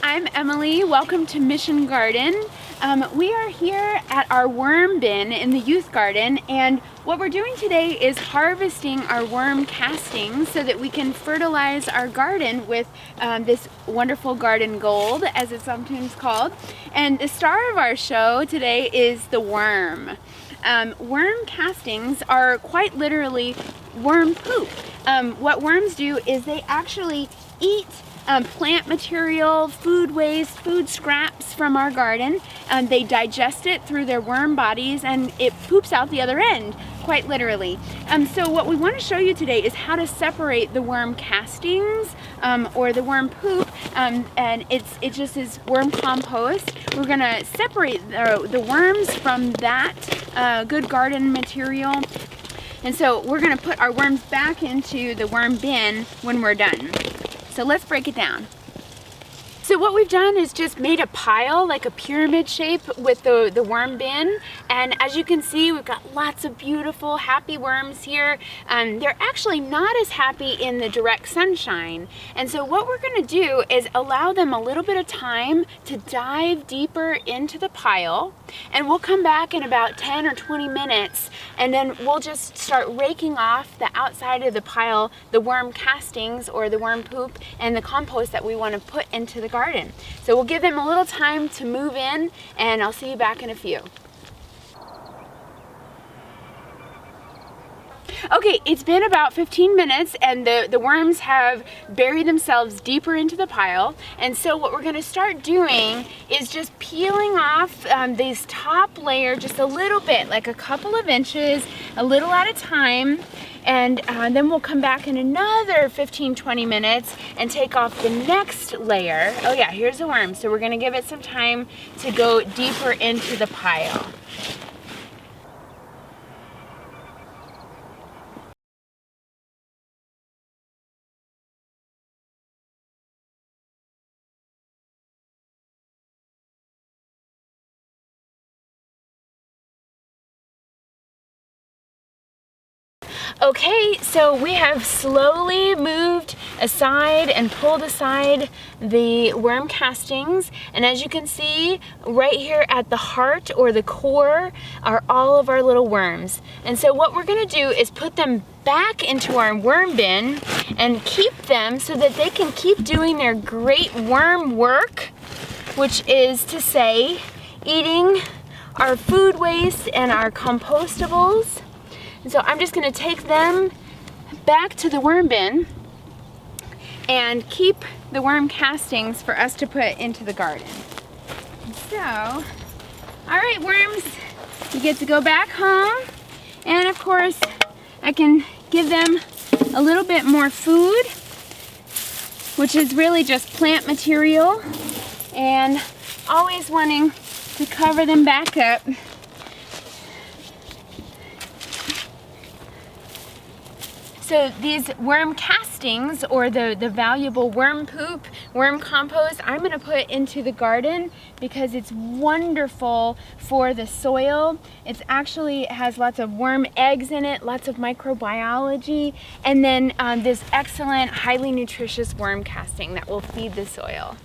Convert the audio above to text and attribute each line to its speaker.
Speaker 1: I'm Emily. Welcome to Mission Garden. We are here at our worm bin in the youth garden, and what we're doing today is harvesting our worm castings so that we can fertilize our garden with this wonderful garden gold, as it's sometimes called. And the star of our show today is the worm. Worm castings are quite literally worm poop. What worms do is they actually eat plant material, food waste, food scraps from our garden. They digest it through their worm bodies and it poops out the other end, quite literally. So what we want to show you today is how to separate the worm castings or the worm poop, and it just is worm compost. We're going to separate the worms from that good garden material. And so we're going to put our worms back into the worm bin when we're done. So let's break it down. So what we've done is just made a pile, like a pyramid shape, with the worm bin. And as you can see, we've got lots of beautiful, happy worms here. They're actually not as happy in the direct sunshine. And so what we're gonna do is allow them a little bit of time to dive deeper into the pile. And we'll come back in about 10 or 20 minutes, and then we'll just start raking off the outside of the pile, the worm castings or the worm poop, and the compost that we want to put into the garden. So we'll give them a little time to move in, and I'll see you back in a few. Okay, it's been about 15 minutes and the worms have buried themselves deeper into the pile. And so what we're gonna start doing is just peeling off this top layer just a little bit, like a couple of inches, a little at a time. And then we'll come back in another 15-20 minutes and take off the next layer. Oh yeah, here's the worm. So we're gonna give it some time to go deeper into the pile. Okay, so we have slowly moved aside and pulled aside the worm castings, and as you can see, right here at the heart or the core are all of our little worms. And so what we're gonna do is put them back into our worm bin and keep them so that they can keep doing their great worm work, which is to say, eating our food waste and our compostables. And so I'm just going to take them back to the worm bin and keep the worm castings for us to put into the garden. So, all right, worms, you get to go back home. And of course, I can give them a little bit more food, which is really just plant material, and always wanting to cover them back up. So these worm castings, or the valuable worm poop, worm compost, I'm going to put into the garden because it's wonderful for the soil. It actually has lots of worm eggs in it, lots of microbiology, and then this excellent, highly nutritious worm casting that will feed the soil.